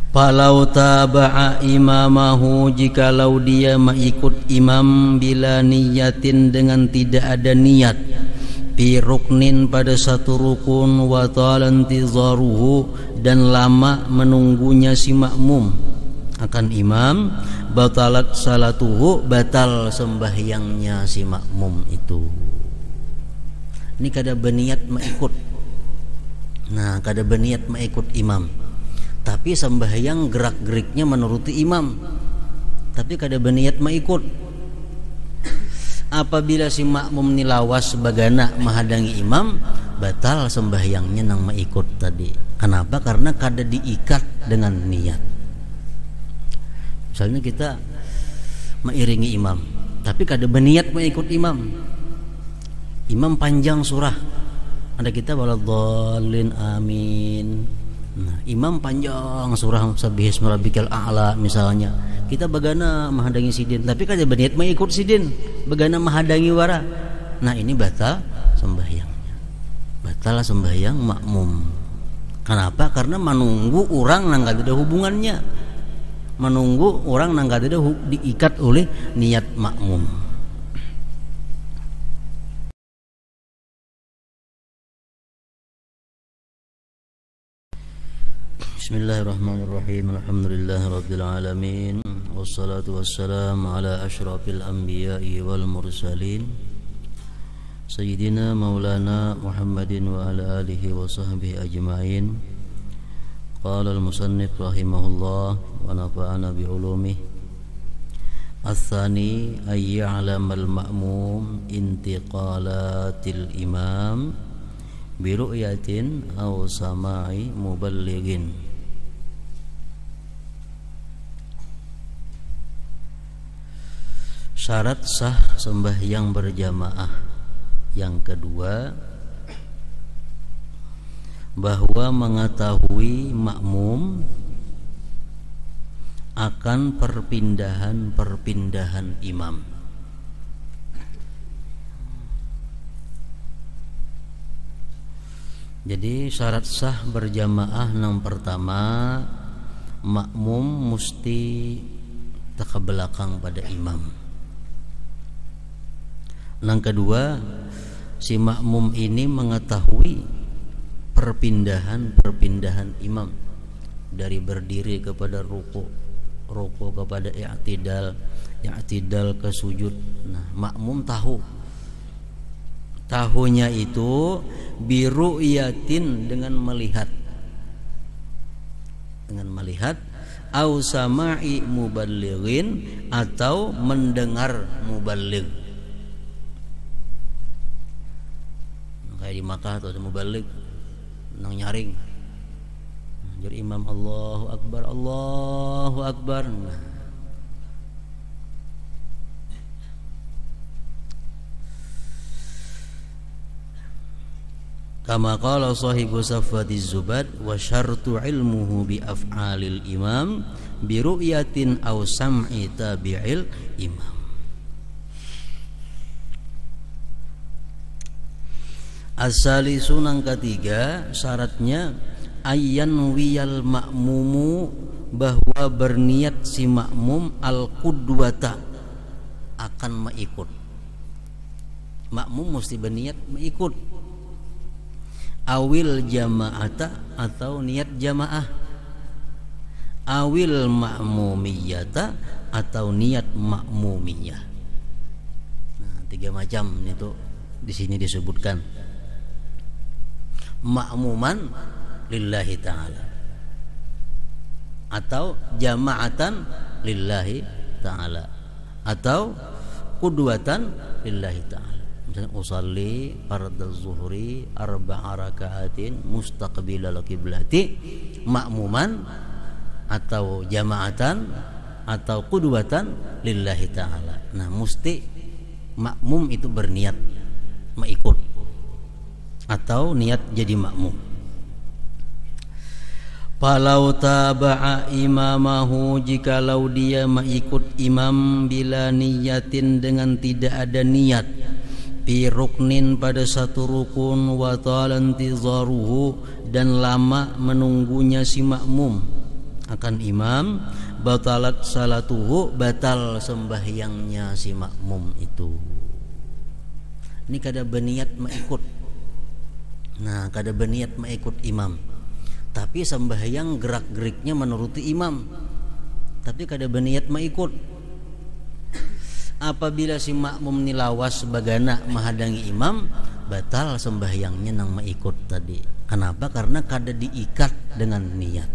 Falau taba'a imamahu, jikalau dia mengikut imam bila niyatin dengan tidak ada niat, fi ruknin pada satu rukun, wa talan tizaruhu dan lama menunggunya si makmum akan imam, batalat salatuhu, batal sembahyangnya si makmum itu. Ini kada berniat mengikut. Nah, kada berniat mengikut imam, tapi sembahyang gerak-geriknya menuruti imam, tapi kada berniat mengikut. Apabila si makmum ni lawas bagana menghadangi imam, batal sembahyangnya nang mengikut tadi. Kenapa? Karena kada diikat dengan niat. Misalnya kita mengiringi imam, tapi kada berniat mengikut imam. Imam panjang surah, ada kita waladhdallin amin. Nah, imam panjang surah Sabbihisma rabbikal a'la misalnya. Kita bagana menghadangi sidin, tapi kada berniat mengikut sidin, bagana menghadangi wara. Nah, ini batal sembahyangnya. Batal sembahyang makmum. Kenapa? Karena menunggu orang nang kada ada hubungannya. Menunggu orang nang kada ada diikat oleh niat makmum. Bismillahirrahmanirrahim. Alhamdulillahirabbil alamin. Wassalatu wassalamu ala asyrafil anbiya'i wal mursalin, sayyidina maulana Muhammadin wa ala alihi wa sahbihi ajma'in. Qala al-musannif rahimahullah wa nafa'ana bi ulumihi. Ats-tsani ay ya'lamal ma'mum intiqalatil imam bi ru'yatin aw sama'i muballighin. Syarat sah sembahyang berjamaah yang kedua, bahwa mengetahui makmum akan perpindahan imam. Jadi syarat sah berjamaah yang pertama, makmum mesti ke belakang pada imam. Yang kedua, si makmum ini mengetahui perpindahan imam dari berdiri kepada ruku kepada i'tidal ke sujud. Nah, makmum tahunya itu biru'yatin dengan melihat au sama'i muballighin atau mendengar muballigh. Kayak di Makkah atau ada muballigh nang nyaring, jadi imam Allahu Akbar. Nah, kama qala sahibu Safwatiz Zubad, wa syartu ilmuhu bi af'alil imam bi ru'yatin aw sam'i tabi'il imam. As-salisu nang ketiga, syaratnya ayyan wiyal makmumu, bahwa berniat si makmum al-qudwata, akan mengikut. Makmum mesti berniat mengikut. Awil jama'ata, atau niat jamaah. Awil ma'mumiyata, atau niat ma'mumiyah. Nah, 3 macam itu di sini disebutkan. Ma'muman lillahi ta'ala, atau jama'atan lillahi ta'ala, atau qudwatan lillahi ta'ala. Misalnya usalli fardaz zuhri 4 raka'atin mustaqbilal qiblati, ma'muman atau jama'atan atau qudwatan lillahi ta'ala. Nah, mesti makmum itu berniat mengikut atau niat jadi makmum. Falau taba'a imamahu, jikalau dia mengikut imam bila niyatin dengan tidak ada niat, fi ruknin pada satu rukun, wa talan tizaruhu dan lama menunggunya si makmum akan imam, batalat salatuhu, batal sembahyangnya si makmum itu. Ini kada berniat mengikut. Nah, kada berniat mengikut imam, tapi sembahyang gerak-geriknya menuruti imam, tapi kada berniat mengikut. Apabila si makmum ni lawas bagana menghadangi imam, batal sembahyangnya nang mengikut tadi. Kenapa? Karena kada diikat dengan niat.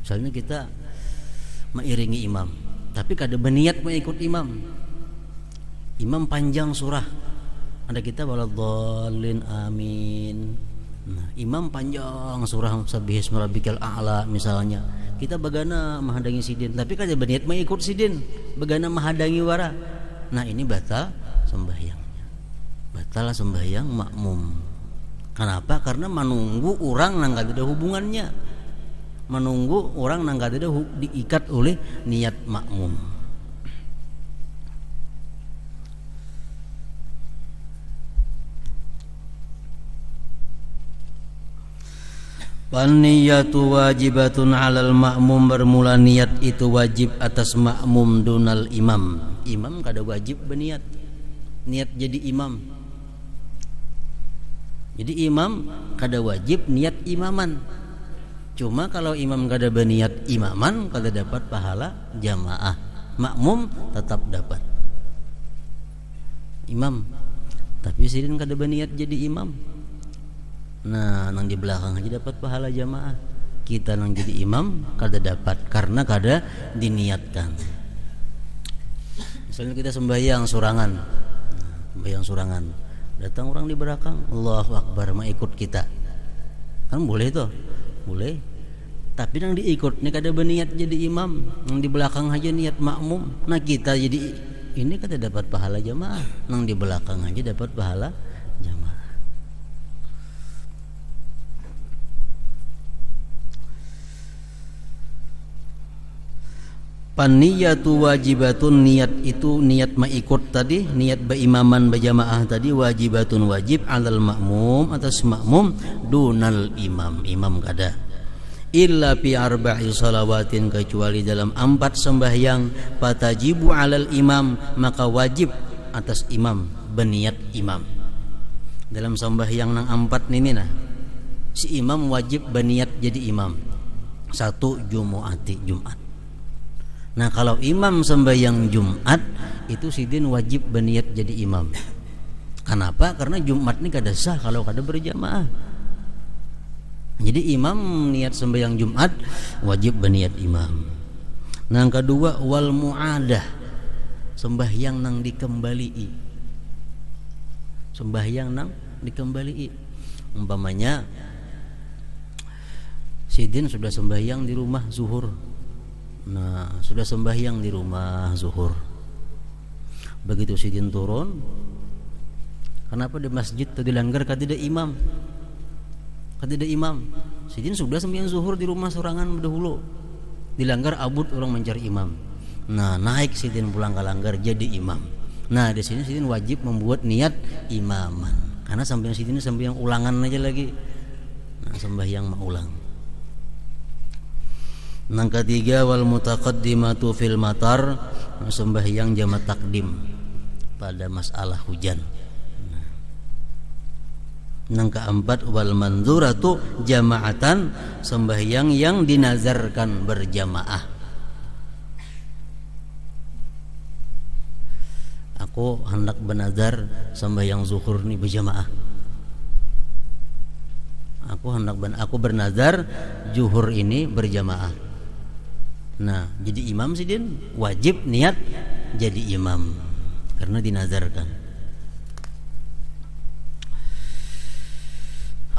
Misalnya kita mengiringi imam, tapi kada berniat mengikut imam. Imam panjang surah, ada kita waladhdallin amin. Nah, imam panjang surah Sabbihisma rabbikal a'la misalnya. Kita bagana menghadangi sidin, tapi kada berniat mengikut sidin, bagana menghadangi wara. Nah, ini batal sembahyangnya. Batal sembahyang makmum. Kenapa? Karena menunggu orang nang kada ada hubungannya. Menunggu orang nang kada ada diikat oleh niat makmum. Niyatu wajibatun 'alal ma'mum, bermula niat itu wajib atas makmum dunal imam. Imam kada wajib berniat. Niat jadi imam. Jadi imam kada wajib niat imaman. Cuma kalau imam kada berniat imaman, kada dapat pahala jamaah. Makmum tetap dapat. Imam, tapi sidin kada berniat jadi imam. Nah, nang di belakang aja dapat pahala jamaah. Kita nang jadi imam kada dapat karena kada diniatkan. Misalnya kita sembahyang surangan. Sembahyang surangan. Datang orang di belakang, Allahu Akbar, mau ikut kita. Kan boleh tuh. Boleh. Tapi nang diikut ini kada berniat jadi imam, nang di belakang aja niat makmum. Nah, kita jadi ini kada dapat pahala jamaah. Nang di belakang aja dapat pahala jamaah. Paniyatu wajibatun, niat itu niat mengikut tadi, niat berimaman berjamaah tadi wajibatun wajib alal makmum, atas makmum dunal imam, imam kada. Illa fi arba'i salawatin, kecuali dalam 4 sembahyang, fatajibu alal imam, maka wajib atas imam berniat imam. Dalam sembahyang nang 4 ini nah, si imam wajib berniat jadi imam. 1 Jumu'ati, Jumat. Nah, kalau imam sembahyang Jumat itu sidin wajib berniat jadi imam. Kenapa? Karena Jumat ini kada sah kalau kada berjamaah. Jadi imam niat sembahyang Jumat wajib berniat imam. Nah, yang kedua wal mu'adah, sembahyang nang dikembali. Sembahyang nang dikembali. Umpamanya sidin sudah sembahyang di rumah zuhur. Nah, sudah sembahyang di rumah zuhur. Begitu sidin turun, kenapa di masjid tadi langgar kada imam? Kada imam. Sidin sudah sembahyang zuhur di rumah sorangan dahulu. Dilanggar abut orang mencari imam. Nah, naik sidin pulang ke langgar jadi imam. Nah, di sini sidin wajib membuat niat imaman. Karena sampai sidin sembahyang ulangan aja lagi. Nah, sembahyang maulang. Yang ketiga wal mutaqaddimatu fil matar, sembahyang jamak takdim pada masalah hujan. Yang keempat wal manzuratu jama'atan, sembahyang yang dinazarkan berjamaah. Aku hendak bernazar sembahyang zuhur ni berjamaah. Aku bernazar zuhur ini berjamaah. Nah, jadi imam sidin wajib niat jadi imam karena dinazarkan.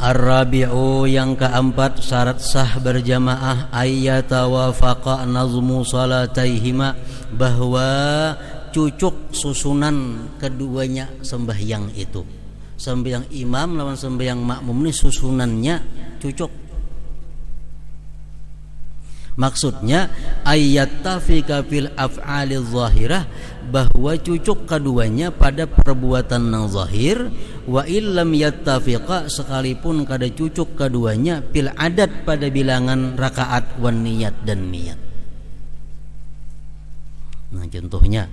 Ar-rabi'u, yang keempat syarat sah berjamaah, ayyatawafaqa nazmu salataihima, bahwa cucuk susunan keduanya sembahyang itu. Sembahyang imam lawan sembahyang makmum ini susunannya cucuk. Maksudnya ayyattafika fil af'alil zahirah, bahwa cucuk keduanya pada perbuatan yang zahir, wa illam yattafiqa, sekalipun kada cucuk keduanya fil adat pada bilangan rakaat wan niyat dan niat. Nah contohnya,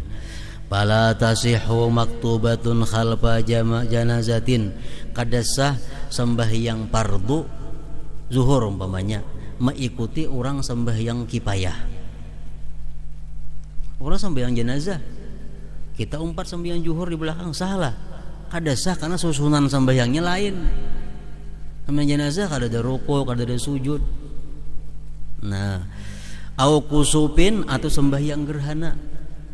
fala tasihhu maktubatun khalfa janazatin, kada sah sembahyang fardu zuhur umpamanya mengikuti orang sembahyang kifayah. Orang sembahyang jenazah, kita umpat sembahyang zuhur di belakang, salah. Kada sah karena susunan sembahyangnya lain. Sembahyang jenazah kada ada ruku, kada ada sujud. Nah, au kusupin atau sembahyang gerhana.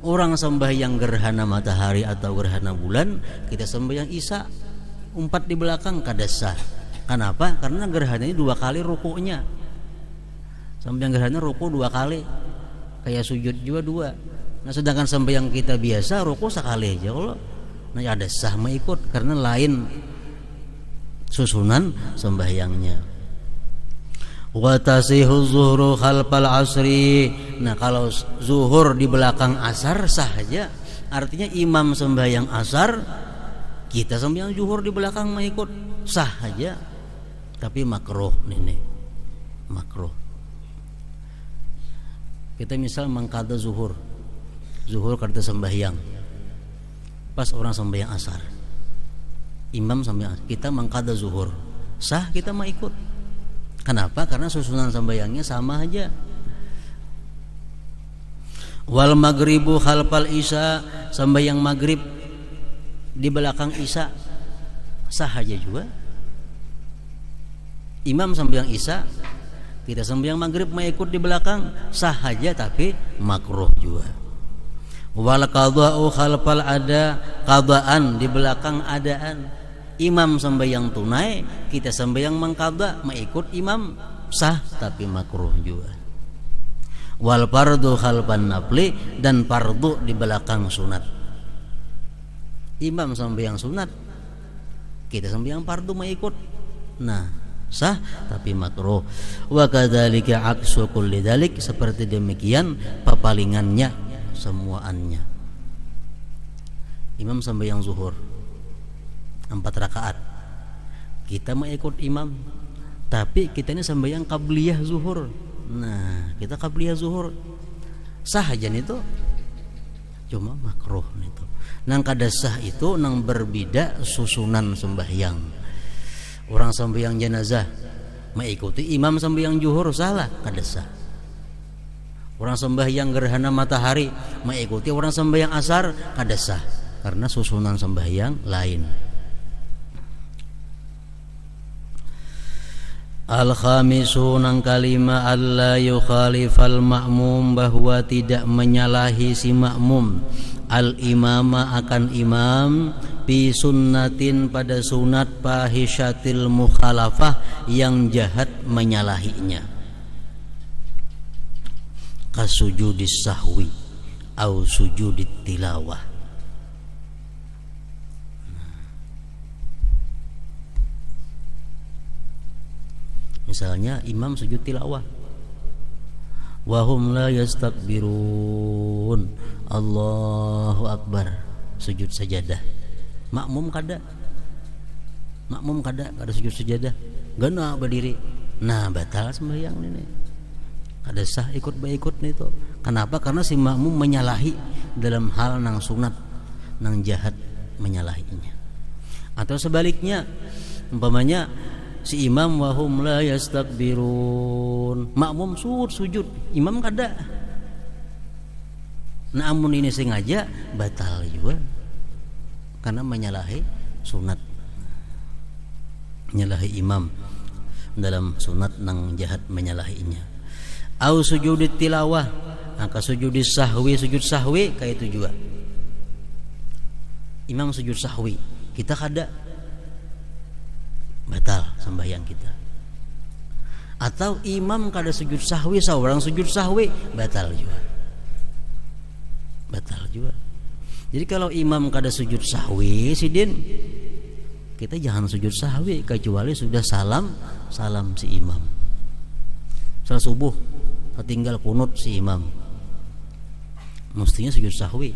Orang sembahyang gerhana matahari atau gerhana bulan, kita sembahyang isya umpat di belakang, kada sah. Kenapa? Karena gerhana ini 2 kali rukunya. Sembahyang gerhana ruku 2 kali, kayak sujud juga 2. Nah sedangkan sembahyang kita biasa ruku sekali aja kalau. Nah ada sah mengikut karena lain susunan sembahyangnya. Wa tasihu zuhru khalfal asri. Nah kalau zuhur di belakang asar sah aja. Artinya imam sembahyang asar, kita sembahyang zuhur di belakang mengikut, sah aja. Tapi makruh nih. Makruh. Kita misal mengqadha zuhur kada sembahyang, pas orang sembahyang asar, imam sembahyang asar, kita mengqadha zuhur, sah kita mau ikut. Kenapa? Karena susunan sembahyangnya sama aja. Wal maghribu khalfal isya, sembahyang maghrib di belakang isya, sah aja juga. Imam sembahyang isya, kita sembahyang maghrib mau ikut di belakang, sah aja tapi makruh juga. Wal qadha'u khalfal ada, qadaan di belakang adaan. Imam sembahyang tunai, kita sembahyang mengqadha, mengikut imam, sah tapi makruh juga. Wal fardu khalfan nafli, dan fardu di belakang sunat. Imam sembahyang sunat, kita sembahyang fardu mengikut. Nah, sah tapi makruh. Wa kadzalika aksu kulli dzalik, seperti demikian papalingannya semuaannya. Imam sembahyang zuhur 4 rakaat, kita mengikut imam, tapi kita ini sembahyang qabliyah zuhur. Nah kita qabliyah zuhur, sah aja itu, cuma makruh itu. Nang kada sah itu nang berbeda susunan sembahyang. Orang sembahyang jenazah mengikuti imam sembahyang zuhur, salah, kada sah. Orang sembahyang gerhana matahari mengikuti orang sembahyang asar, kada sah karena susunan sembahyang lain. Al-khamisu nang kalima alla yukhalifal ma'mum, bahwa tidak menyalahi si makmum al-imama akan imam bi sunnatin pada sunat fahishatil mukhalafah yang jahat menyalahinya, kasujudis sahwi au sujudit tilawah. Misalnya imam sujud tilawah, wahum la yastakbirun, Allahu akbar, sujud sajadah. Makmum kada sujud sajadah, gana berdiri. Nah batal sembahyang ini, kada sah ikut nih itu. Kenapa? Karena si makmum menyalahi dalam hal nang sunat, nang jahat menyalahinya. Atau sebaliknya, umpamanya si imam wahum la yastakbirun, makmum sujud, imam kada. Namun ini sengaja batal juga karena menyalahi sunat, menyalahi imam dalam sunat nang jahat menyalahinya. Au sujudit tilawah, maka sujudis sahwi, sujud sahwi kayak itu juga. Imam sujud sahwi, kita kada, batal sembahyang kita. Atau imam kada sujud sahwi, seorang sujud sahwi, batal juga. Jadi kalau imam kada sujud sahwi sidin, kita jangan sujud sahwi kecuali sudah salam si imam. Salat subuh tinggal kunut si imam, mestinya sujud sahwi.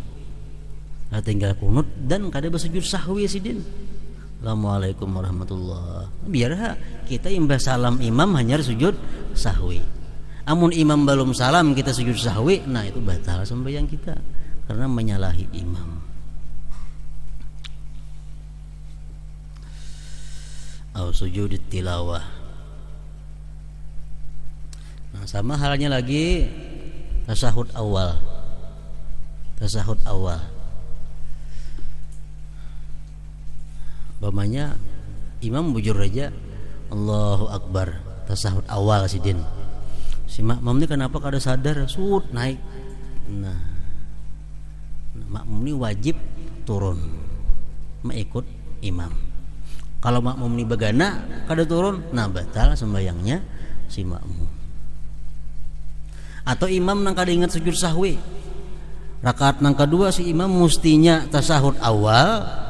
Tinggal kunut dan kada bersujud sahwi sidin. Assalamualaikum warahmatullah. Biar kita imbas salam imam hanya sujud sahwi. Amun imam belum salam kita sujud sahwi, nah itu batal sembahyang kita karena menyalahi imam. Au sujud tilawah. Nah, sama halnya lagi tasahud awal. Tasahud awal. Bapaknya imam bujur aja Allahu Akbar tasahud awal sidin. Si makmum ini kenapa kada sadar sud naik. Nah, makmum ini wajib turun mengikut imam. Kalau makmum ini begana kada turun, nah batal sembahyangnya si makmum. Atau imam nang kada ingat sujud sahwi, rakaat nang kedua si imam mustinya tasahud awal.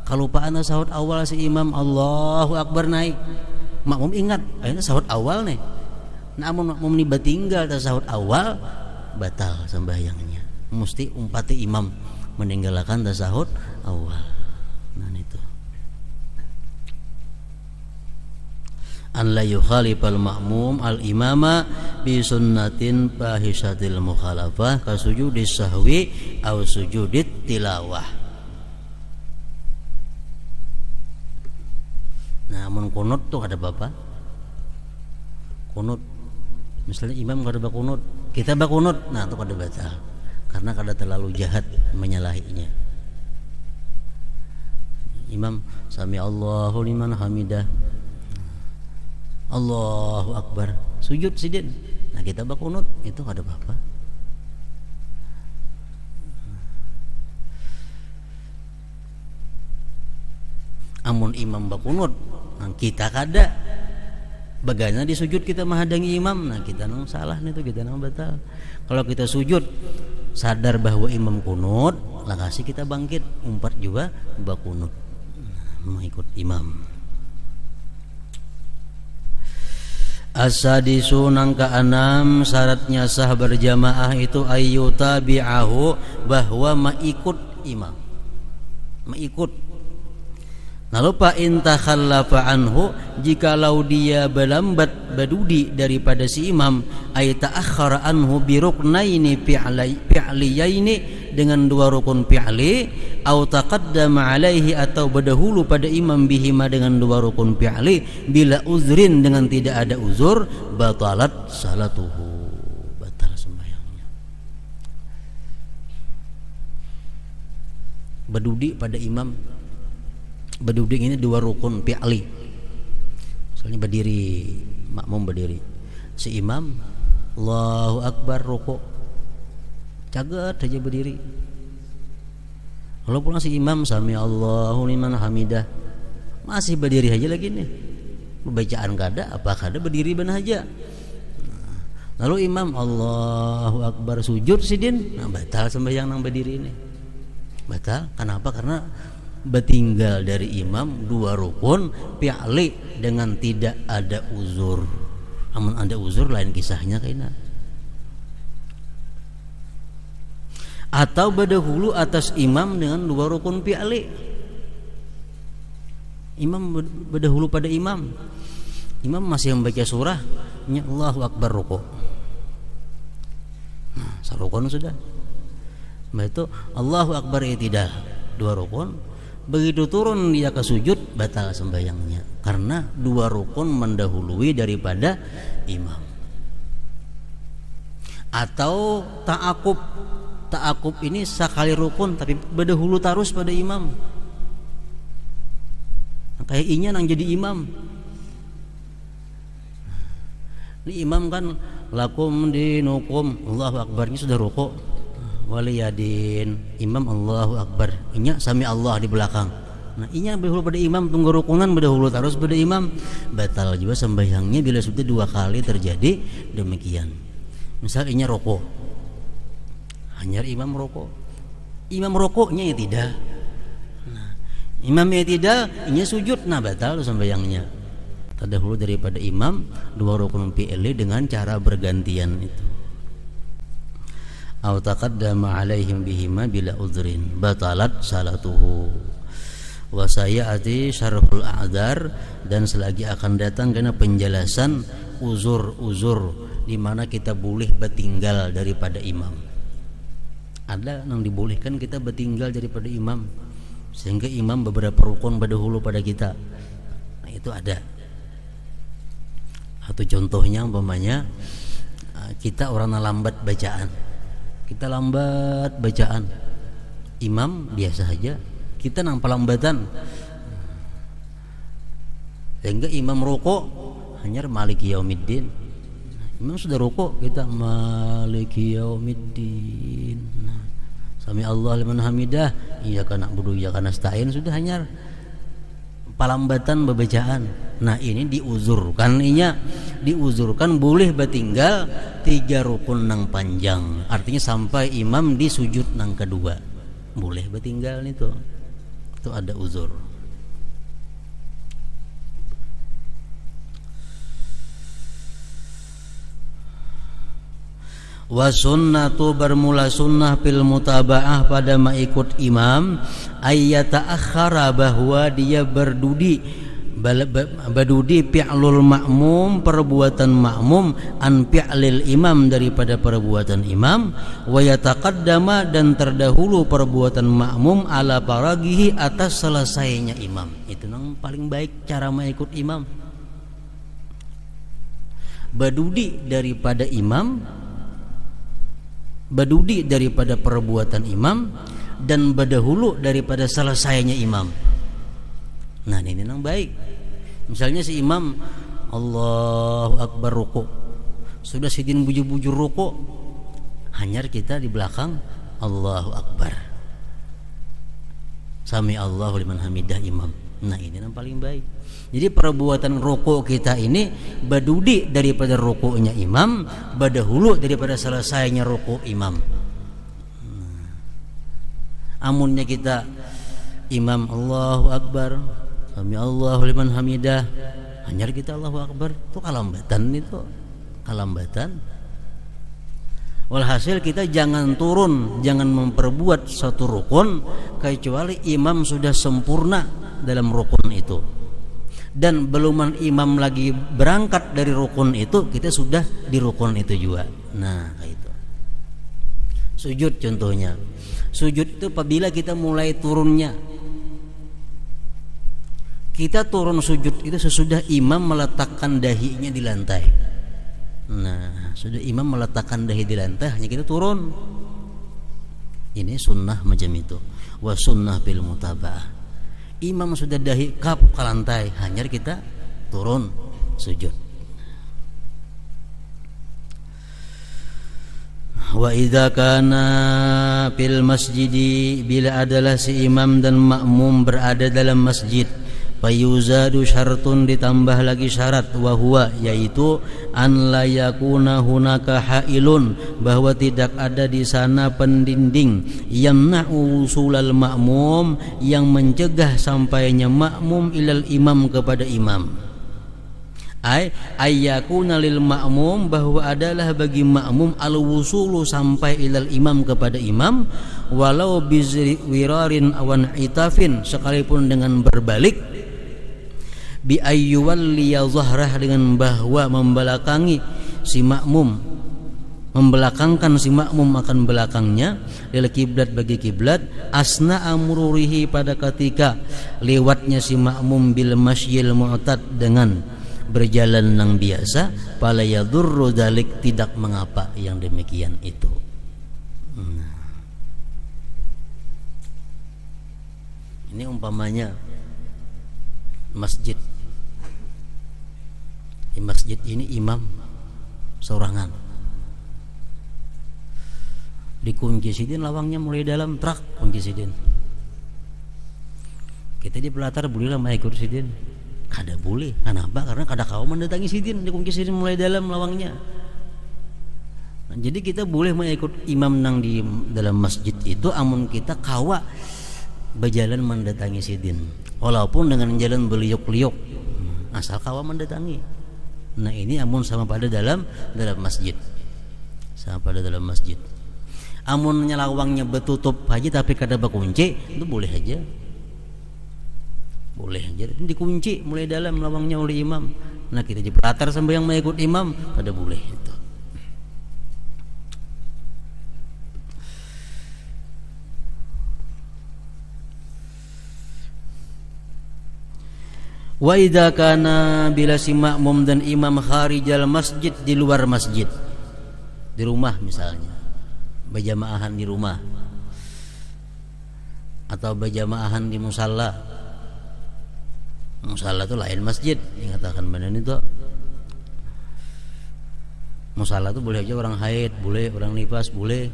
Kalupaan tasahud awal si imam Allahu Akbar naik, makmum ingat akhirnya tasahud awal nih. Namun makmum ini batinggal tasahud awal, batal sembahyangnya. Mesti umpati imam meninggalkan tasahud awal. Nah itu. An la yukhalifal ma'mum al imama bi sunnatin fahisatil mukhalafah ka sujudis sahwi aw sujudit tilawah. Nah, mun kunut tuh ada apa? Kunut. Misalnya imam kada bakunut, kita bakunut, nah itu kada batal. Karena kada terlalu jahat menyalahinya. Imam sami Allahu liman hamidah. Allahu Akbar. Sujud sidin. Nah, kita bakunut, itu kada apa-apa. Amun imam bakunut, nah kita kada bagana di sujud kita menghadangi imam, nah kita nang salah nih tuh, kita nang batal. Kalau kita sujud sadar bahwa imam kunut, lakasi kita bangkit umpat juga bakunut, mengikut imam. As-sadisu nang keenam syaratnya sah berjamaah itu ayyutabi'ahu, bahwa mengikut imam, mengikut. Lalu fa in takhallafa anhu, jikalau dia berlambat badudi daripada si imam, ay ta'akhkhara anhu bi ruknaini fi'liyaini, dengan dua rukun fi'li, au taqaddama alaihi, atau berdahulu pada imam bihima dengan dua rukun fi'li, bila uzrin, dengan tidak ada uzur, batalat salatuhu, batal sembahyangnya. Berdudi pada imam, berduduk ini dua rukun fi'li. Misalnya berdiri, makmum berdiri, si imam Allahu Akbar rukuk, cagat aja berdiri. Walaupun si imam sami Allahu liman hamidah, masih berdiri aja lagi nih. Bacaan kada, apa kada berdiri benar aja. Lalu imam Allahu Akbar sujud sidin, nah batal sembahyang nang berdiri ini. Batal, kenapa? Karena bertinggal dari imam dua rukun fi'li dengan tidak ada uzur. Amun ada uzur lain kisahnya kayaknya. Atau berdahulu atas imam dengan dua rukun fi'li. Imam berdahulu pada imam. Imam masih membaca surah, nya Allahu Akbar rukuk. Nah, sarukun sudah. Nah itu Allahu Akbar i'tidal, dua rukun. Begitu turun dia ke sujud, batal sembahyangnya karena dua rukun mendahului daripada imam. Atau ta'akub. Ta'akub ini sekali rukun tapi berdahulu terus pada imam. Kayak inya nang jadi imam. Ini imam kan lakum dinukum, Allahu Akbarnya sudah rukuk. Waliyadin, imam Allahu Akbar, inya sami Allah di belakang. Nah inya berdahulu pada imam, tunggu rukunan berdahulu terus pada imam, batal juga sembahyangnya bila sudah dua kali terjadi demikian. Misal inya rokok, hanya imam rokok, imam rokoknya ya tidak, nah, imamnya tidak, inya sujud, nah batal sembahyangnya. terdahulu daripada imam 2 rukun fi'li dengan cara bergantian itu. Au taqaddama alaihim bihima bila udhrin batalat salatuhu. Wa sayati syarhul a'dzar, dan selagi akan datang karena penjelasan uzur-uzur di mana kita boleh bertinggal daripada imam. Ada yang dibolehkan kita bertinggal daripada imam sehingga imam beberapa rukun berdahulu pada kita. Nah, itu ada. Atau contohnya umpamanya kita orang lambat bacaan. Kita lambat bacaan. Imam biasa saja, kita nampak lambatan. Sehingga imam rukuk hanya maliki yaumiddin. Imam sudah rukuk, kita maliki yaumiddin. Nah, sami Allah liman hamidah, iyyaka na'budu wa iyyaka nasta'in, sudah hanya palambatan bacaan. Nah, ini diuzurkan, boleh bertinggal 3 rukun nang panjang. Artinya sampai imam di sujud nang kedua boleh bertinggal itu ada uzur. Wa sunnatu, bermula sunnah fil mutaba'ah pada mengikut imam, ayyata akhara, bahwa dia berdudi fi'lul ma'mum, perbuatan makmum, an fi'lil imam, daripada perbuatan imam, wa yataqaddama, dan terdahulu perbuatan makmum, ala paragihi, atas selesainya imam. Itu yang paling baik cara mengikut imam. Berdudi daripada imam, berdudi daripada perbuatan imam, dan berdahulu daripada selesainya imam. Nah, ini yang baik. Misalnya si imam Allahu Akbar rukuk, sudah sidin bujur-bujur rukuk, hanya kita di belakang Allahu Akbar, sami Allahu liman hamidah imam. Nah, ini yang paling baik. Jadi perbuatan rukuk kita ini berdudi daripada rukuknya imam, berdahulu daripada selesainya rukuk imam. Amunnya kita imam Allahu Akbar, sami Allahu liman hamidah, hanya kita Allahu Akbar, itu kalambatan. Walhasil kita jangan turun, jangan memperbuat satu rukun kecuali imam sudah sempurna dalam rukun itu, dan belum imam lagi berangkat dari rukun itu, kita sudah di rukun itu juga. Nah, itu sujud contohnya. Sujud itu apabila kita mulai turunnya, kita turun sujud itu sesudah imam meletakkan dahinya di lantai. Nah, sudah imam meletakkan dahi di lantai, hanya kita turun. Ini sunnah macam itu. Wa sunnah bil mutaba'ah, imam sudah dahi kap ke lantai, hanya kita turun sujud. Wa idza kana fil masjidi, bila adalah si imam dan makmum berada dalam masjid, fayuzadu syartun, ditambah lagi syarat, wa huwa, yaitu an la yakuna hunaka hailun, bahwa tidak ada di sana pendinding, yamna'u usulal makmum, yang mencegah sampainya makmum ilal imam, kepada imam. Ayyakuna lil makmum, bahwa adalah bagi makmum al wusulu, sampai ilal imam, kepada imam, walau bizwirarin awan itafin, sekalipun dengan berbalik, bi ayyuwalliya zahrah, dengan bahwa membelakangi si makmum, membelakangkan si makmum akan belakangnya, lil kiblat, bagi kiblat, asna amrurihi, pada ketika lewatnya si makmum, bil masyil mu'tad, dengan berjalan yang biasa, fala yadurru dzalik, tidak mengapa yang demikian itu. Ini umpamanya masjid. Di masjid ini imam seorangan, dikunci sidin lawangnya mulai dalam, trak kunci sidin. Kita di pelatar bolehlah ikut sidin, kada boleh. Kenapa? Karena kada kau mendatangi sidin, dikunci sidin mulai dalam lawangnya. Nah, jadi kita boleh mengikut imam nang di dalam masjid itu, amun kita kawa berjalan mendatangi sidin, walaupun dengan jalan beliuk-liuk. asal kawa mendatangi. Nah ini amun sama pada dalam masjid, sama pada dalam masjid. Amun nyelawangnya betutup aja tapi kada bakunci, itu boleh aja, boleh aja. Ini dikunci mulai dalam lawangnya oleh imam. Nah kita jeblatar sampai yang mengikut imam, kada boleh itu. Wa idza kana bila si makmum dan imam kharijal masjid, di luar masjid, di rumah misalnya, berjamaahan di rumah atau berjamaahan di musalla. Musalla itu lain masjid, dikatakan benar itu. Musalla itu boleh aja orang haid, boleh orang nifas, boleh.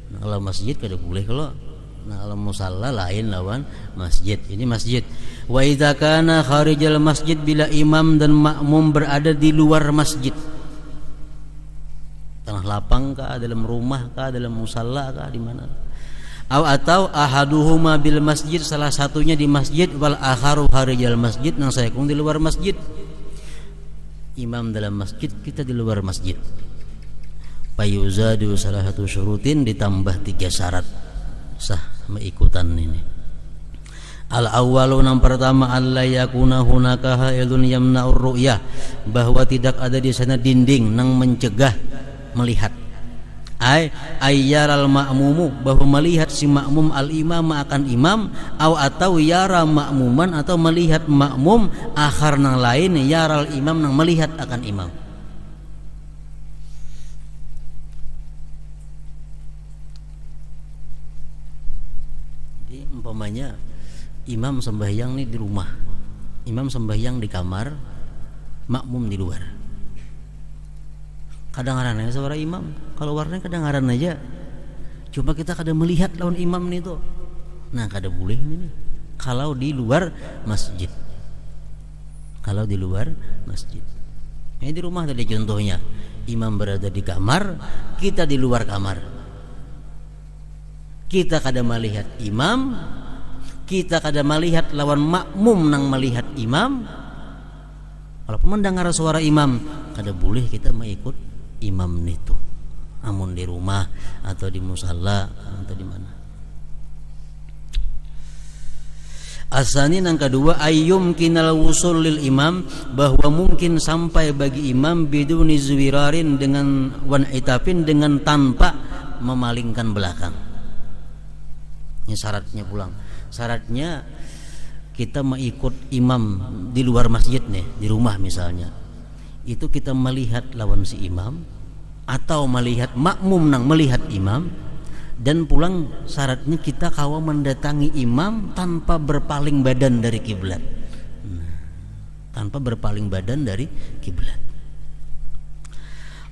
Nah, kalau masjid kada boleh kalau. Nah, kalau musalla lain lawan masjid. Ini masjid. Wa idza kana kharijal masjid, bila imam dan makmum berada di luar masjid. Tanah lapang kah, dalam rumah kah, dalam musalla kah, di mana? Atau ahaduhuma bil masjid, salah satunya di masjid, wal akharu kharijal masjid, nang sayakung di luar masjid. Imam dalam masjid, kita di luar masjid. Fayuzadu salah satu syurutin, ditambah 3 syarat sah mengikutan ini. Al awwalu, yang pertama, alla yakuna hunaka hailun yamna'ur ru'yah, bahwa tidak ada di sana dinding nang mencegah melihat. Ayyaral ma'mumu, bahwa melihat si makmum al imam akan imam, atau yara makmuman, atau melihat makmum akhar nang lain yaral imam nang melihat akan imam. Jadi umpamanya imam sembahyang nih di rumah, imam sembahyang di kamar, makmum di luar. Kadang-kadang aja suara imam, kalau warnanya kadang-kadang aja. Cuma kita kadang melihat lawan imam nih tuh. Nah kada boleh ini nih. Kalau di luar masjid, kalau di luar masjid. Ini di rumah tadi contohnya, imam berada di kamar, kita di luar kamar. Kita kada melihat imam, kita kada melihat lawan makmum nang melihat imam. Walaupun mendengar suara imam, kada boleh kita mengikut imam itu. Amun di rumah atau di musalla atau di mana. Asani yang kedua, ayyum kinal wusul lil imam, bahwa mungkin sampai bagi imam biduni zwirarin, dengan wan itapin, dengan tanpa memalingkan belakang. Ini syaratnya pulang. Syaratnya kita mengikut imam di luar masjid nih, di rumah misalnya. Itu kita melihat lawan si imam atau melihat makmum nang melihat imam, dan pulang syaratnya kita kawa mendatangi imam tanpa berpaling badan dari kiblat. Tanpa berpaling badan dari kiblat.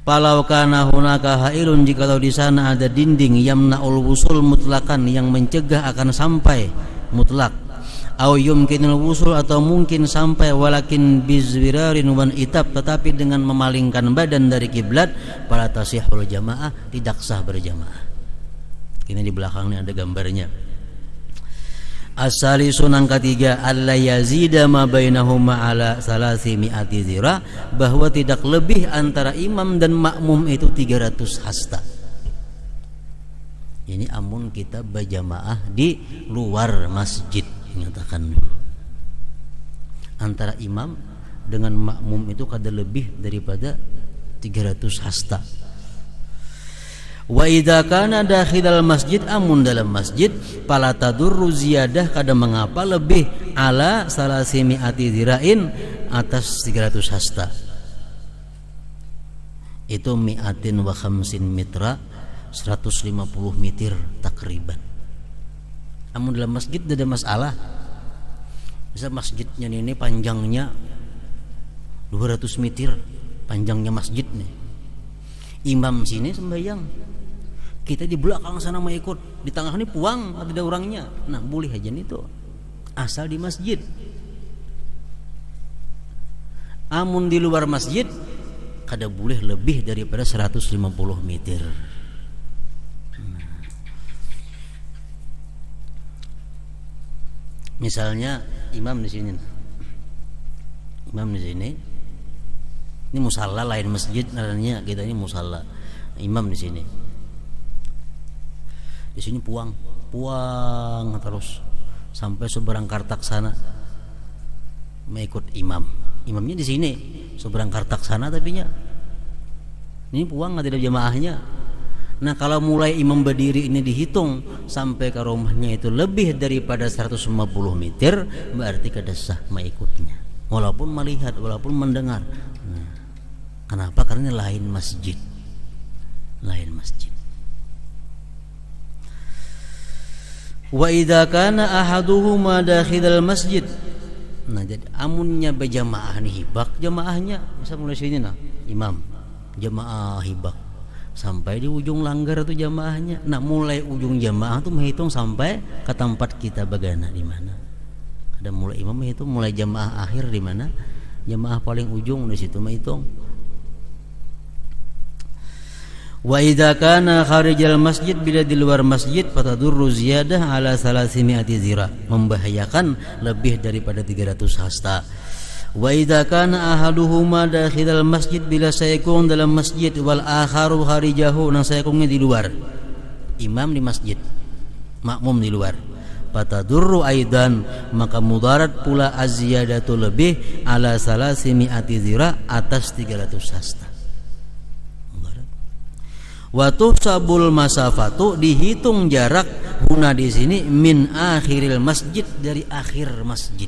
Palau kana hunaka hailun, jikalau di sana ada dinding yamnaul wusul mutlakan, yang mencegah akan sampai mutlak. Au yumkinul wusul, atau mungkin sampai walakin bizwirarin wan itab, tetapi dengan memalingkan badan dari kiblat, fala tasihul jamaah, tidak sah berjamaah. Ini di belakangnya ada gambarnya. As-salisun, yang ketiga, alla yazida ma bainahuma ala salasi mi'ati zira, bahwa tidak lebih antara imam dan makmum itu 300 hasta. Ini amun kita berjamaah di luar masjid, nyatakan antara imam dengan makmum itu kada lebih daripada 300 hasta. Wa idza kana dakhilal masjid, amun dalam masjid, fala tadurru ziyadah, kada mengapa lebih ala salasimi'ati zirain, atas 300 hasta. Itu mi'atin wa khamsin mitra, 150 meter takriban. Amun dalam masjid ada masalah. Bisa masjidnya ini panjangnya 200 meter, panjangnya masjid nih. Imam sini sembahyang, kita di belakang sana mau ikut, di tengah ini puang ada orangnya. Nah boleh aja nih tuh, asal di masjid. Amun di luar masjid, kada boleh lebih daripada 150 meter. Misalnya imam di sini, Imam di sini. Ini musalla lain masjid namanya, kita ini musalla. Imam di sini. Di sini puang terus sampai seberang Kartak sana mengikut imam. Imamnya di sini seberang Kartak sana tapi nya ini puang nggak ada jamaahnya. Nah kalau mulai imam berdiri ini dihitung sampai ke rumahnya itu lebih daripada 150 meter, berarti kada sah mengikutnya. Walaupun melihat, walaupun mendengar. Nah, kenapa? Karena lain masjid. Lain masjid. Wa idza kana ahaduhuma dakhilal masjid. Nah, jadi amunnya berjamaah nih hibak jamaahnya bisa mulai sini nah, imam jamaah hibak sampai di ujung langgar itu jamaahnya. Nah, mulai ujung jamaah tuh menghitung sampai ke tempat kita bagana di mana. Ada mulai imam itu mulai jamaah akhir di mana? Jamaah paling ujung di situ menghitung. Wa idza kana kharijal masjid, bila di luar masjid, fatadurru ziyadah ala 300 zira, membahayakan lebih daripada 300 hasta. Wa idza kana ahaduhuma dakhilal masjid, bila sayakun dalam masjid wal akharu kharijahu, nang sayakunnya di luar. Imam di masjid, makmum di luar. Fatadurru aidan, maka mudarat pula aziyadatu lebih ala 300 zira, atas 300 hasta. Wa tuhsabul masafatu, dihitung jarak huna di sini min akhiril masjid, dari akhir masjid.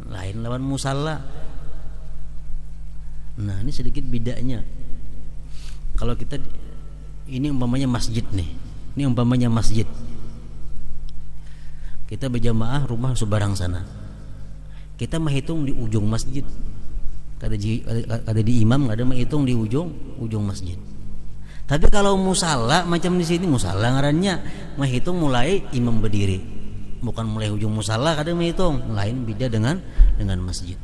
Lain lawan musalla. Nah, ini sedikit bedanya. Kalau kita ini umpamanya masjid nih. Ini umpamanya masjid. Kita berjamaah rumah sebarang sana. Kita menghitung di ujung masjid. Kada di imam, kada menghitung di ujung masjid. Tapi kalau musalla macam di sini, musalla ngarannya menghitung mulai imam berdiri, bukan mulai ujung musalla, kada menghitung. Lain beda dengan masjid.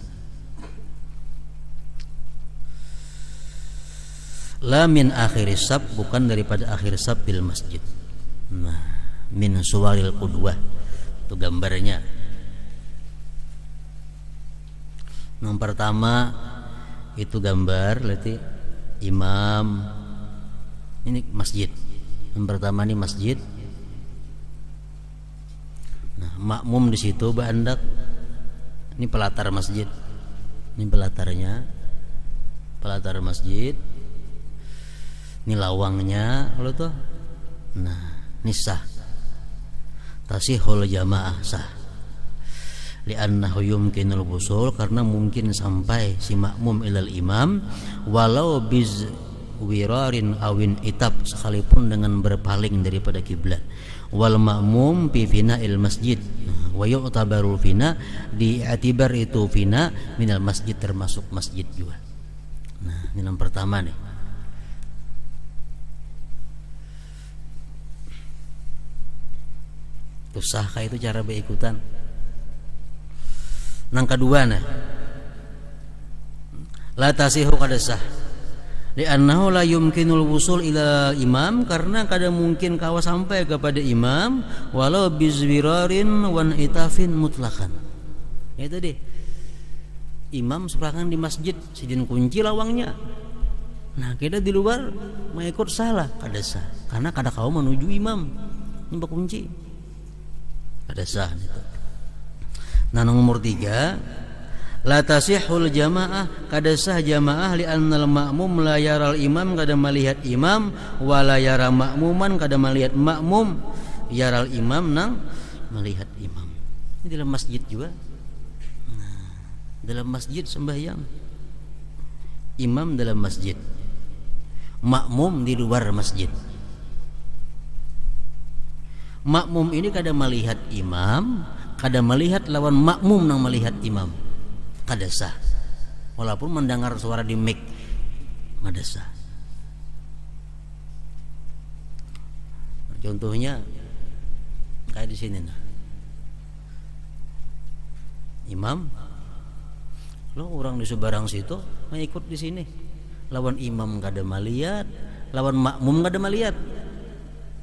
La min akhiris sab, bukan daripada akhir sab bil masjid. Nah, min suwaril qudwah, itu gambarnya. Yang pertama itu gambar berarti imam, ini masjid. Yang pertama ini masjid. Nah, makmum di situ berandak. Ini pelatar masjid. Ini pelatarnya, pelatar masjid. Ini lawangnya, kalau tuh. Nah, ini sah. Tasihul jamaah sah. Li'annahu yumkinul wusul, karena mungkin sampai si makmum ilal imam walau biz wirarin awin itab, sekalipun dengan berpaling daripada kiblat. Wal makmum fi fina'il masjid wa yu'tabaru fina, di'atibar itu fina minal masjid, termasuk masjid juga. Nah, ini yang pertama nih. Itu sahkah itu cara berikutan? Nang kedua nah, la tasihu kada sah, li'annahu la yumkinul wusul ila imam, karena kada mungkin kawa sampai kepada imam walau bizwirarin wan itafin mutlakan. Itu deh, imam sekarang di masjid sidin kunci lawangnya. Nah, kita di luar mengikut salah, kada sah, karena kada kawa menuju imam ini kunci, kada sah itu. Nah, nomor 3, la tasihul jamaah, kada sah jamaah li'annal ma'mum la yaral imam, kada melihat imam, wala yara ma'muman, kada melihat makmum, yaral imam nang melihat imam. Ini dalam masjid juga. Nah, dalam masjid sembahyang, imam dalam masjid, makmum di luar masjid. Makmum ini kada melihat imam, kada melihat lawan makmum nang melihat imam, kada sah. Walaupun mendengar suara di mic, kada sah. Contohnya kayak di sini nah. Imam, lo orang di sebarang situ mengikut di sini. Lawan imam kada melihat, lawan makmum kada melihat.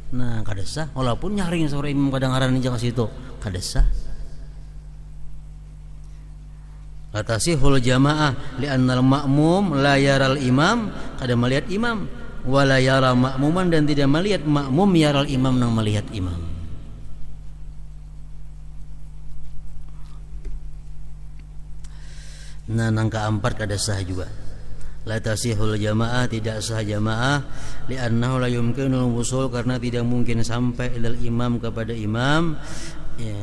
Nah, kada sah. Walaupun nyaring suara imam kadang ngaran di situ, kada sah. La tasihul jamaah li'annal ma'mum la yaral imam, kada melihat imam, wala yara ma'muman, dan tidak melihat makmum yaral imam, nang melihat imam. Nah, nang keempat kada sah juga. La tasihul jamaah, tidak sah jamaah, li'annahu la yumkinul wusul, karena tidak mungkin sampai ilal imam, kepada imam, ya,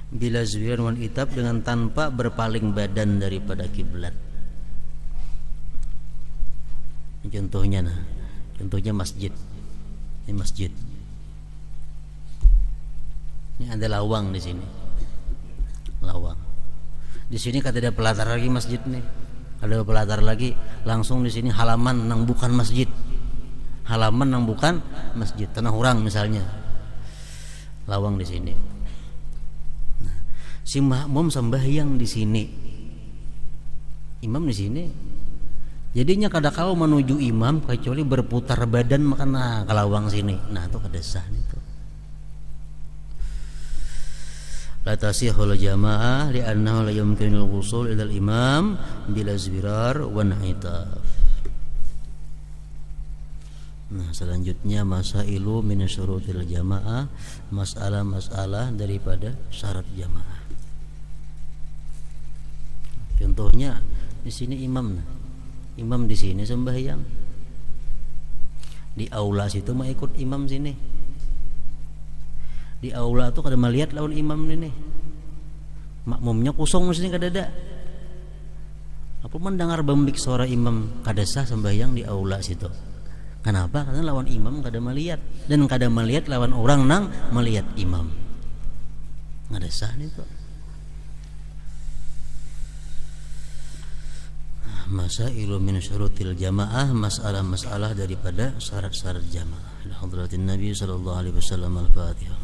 bila zuhiran wan itab, dengan tanpa berpaling badan daripada kiblat. Contohnya, contohnya masjid. Ini masjid. Ini ada lawang di sini. Lawang. Di sini kata ada pelatar lagi masjid nih. Ada pelatar lagi, langsung di sini halaman nang bukan masjid. Halaman nang bukan masjid, tanah orang misalnya. Lawang di sini. Nah, si makmum sembahyang di sini. Imam di sini. Jadinya kada kau menuju imam kecuali berputar badan makan ke lawang sini. Nah, itu kada sah itu. La tasihul jamaah li'annahu la yumkinul wusul ilal imam bila zbirar wa nahitaf. Nah, selanjutnya masailu min syurutil jamaah, masalah-masalah daripada syarat jamaah. Contohnya di sini imam. Imam di sini sembahyang. Di aula situ mau ikut imam sini. Di aula tuh kada melihat lawan imam ini. Makmumnya kosong mesti kada ada. Apa mendengar bembik suara imam, kada sah sembahyang di aula situ. Kenapa? Karena lawan imam kada melihat, dan kada melihat lawan orang nang melihat imam. Kada sah itu. Masailu min syurutil jamaah, masalah-masalah daripada syarat-syarat jamaah. Hadratin Nabi sallallahu alaihi wasallam. Al-Fatihah.